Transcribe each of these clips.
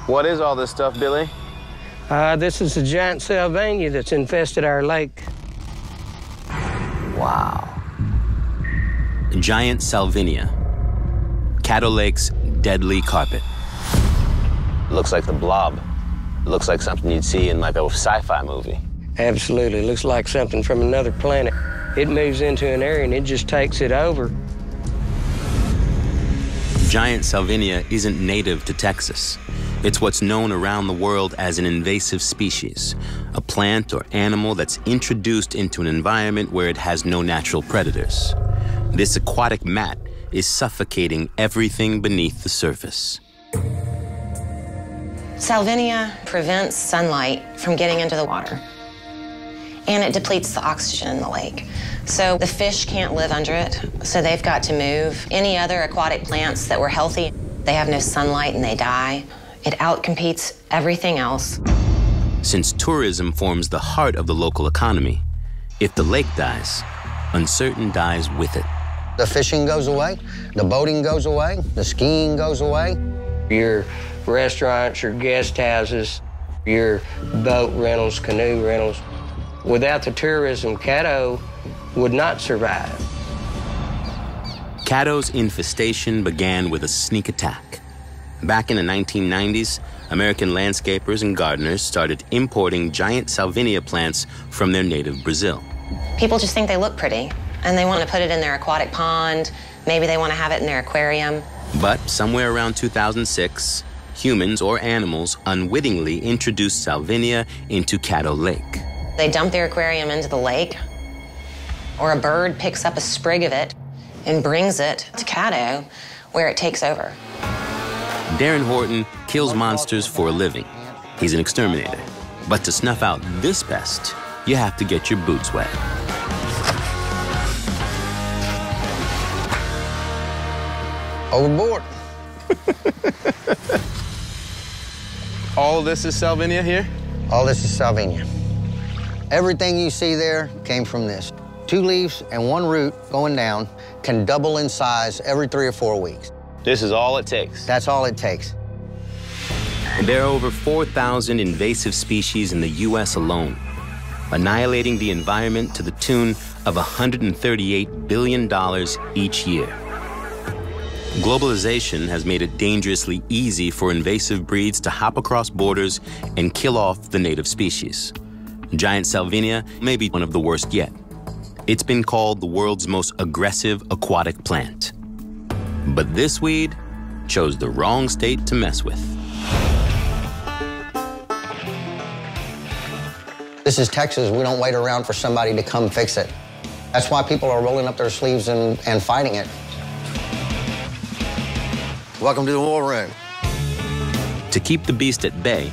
What is all this stuff, Billy? This is a giant salvinia that's infested our lake. Wow. Giant salvinia, Caddo Lake's deadly carpet. Looks like the Blob. Looks like something you'd see in like a sci-fi movie. Absolutely, looks like something from another planet. It moves into an area and it just takes it over. Giant salvinia isn't native to Texas. It's what's known around the world as an invasive species, a plant or animal that's introduced into an environment where it has no natural predators. This aquatic mat is suffocating everything beneath the surface. Salvinia prevents sunlight from getting into the water, and it depletes the oxygen in the lake. So the fish can't live under it, so they've got to move. Any other aquatic plants that were healthy, they have no sunlight and they die. It outcompetes everything else. Since tourism forms the heart of the local economy, if the lake dies, uncertain dies with it. The fishing goes away, the boating goes away, the skiing goes away. Your restaurants, your guest houses, your boat rentals, canoe rentals. Without the tourism, Caddo would not survive. Caddo's infestation began with a sneak attack. Back in the 1990s, American landscapers and gardeners started importing giant salvinia plants from their native Brazil. People just think they look pretty, and they want to put it in their aquatic pond. Maybe they want to have it in their aquarium. But somewhere around 2006, humans or animals unwittingly introduced salvinia into Caddo Lake. They dump their aquarium into the lake, or a bird picks up a sprig of it and brings it to Caddo, where it takes over. Darren Horton kills monsters for a living. He's an exterminator. But to snuff out this pest, you have to get your boots wet. Overboard. All of this is salvinia here? All this is salvinia. Everything you see there came from this. 2 leaves and 1 root going down can double in size every 3 or 4 weeks. This is all it takes. That's all it takes. There are over 4,000 invasive species in the U.S. alone, annihilating the environment to the tune of $138 billion each year. Globalization has made it dangerously easy for invasive breeds to hop across borders and kill off the native species. Giant salvinia may be one of the worst yet. It's been called the world's most aggressive aquatic plant. But this weed chose the wrong state to mess with. This is Texas. We don't wait around for somebody to come fix it. That's why people are rolling up their sleeves and fighting it. Welcome to the war room. To keep the beast at bay,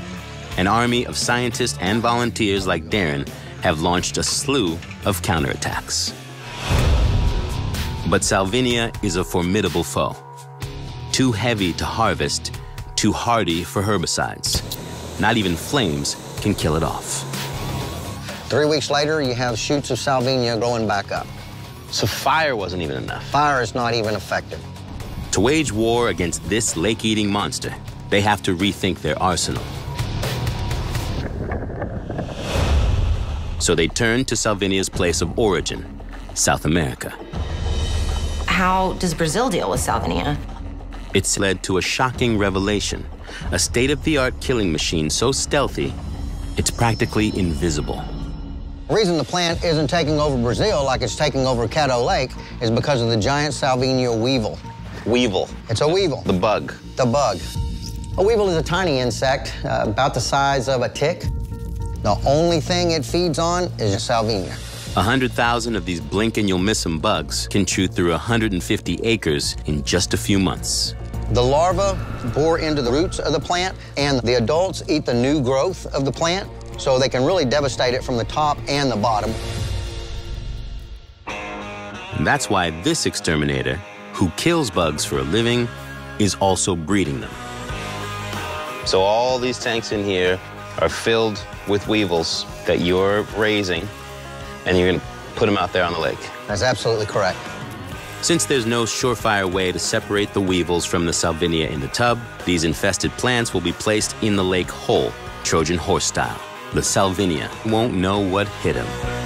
an army of scientists and volunteers like Darren have launched a slew of counterattacks. But salvinia is a formidable foe. Too heavy to harvest, too hardy for herbicides. Not even flames can kill it off. 3 weeks later, you have shoots of salvinia growing back up. So fire wasn't even enough. Fire is not even effective. To wage war against this lake-eating monster, they have to rethink their arsenal. So they turn to salvinia's place of origin, South America. How does Brazil deal with salvinia? It's led to a shocking revelation, a state-of-the-art killing machine so stealthy, it's practically invisible. The reason the plant isn't taking over Brazil like it's taking over Caddo Lake is because of the giant salvinia weevil. Weevil. It's a weevil. The bug. The bug. A weevil is a tiny insect, about the size of a tick. The only thing it feeds on is salvinia. 100,000 of these blink-and-you'll-miss-'em bugs can chew through 150 acres in just a few months. The larvae bore into the roots of the plant, and the adults eat the new growth of the plant, so they can really devastate it from the top and the bottom. And that's why this exterminator, who kills bugs for a living, is also breeding them. So all these tanks in here are filled with weevils that you're raising, and you're going to put them out there on the lake. That's absolutely correct. Since there's no surefire way to separate the weevils from the salvinia in the tub, these infested plants will be placed in the lake whole, Trojan horse style. The salvinia won't know what hit them.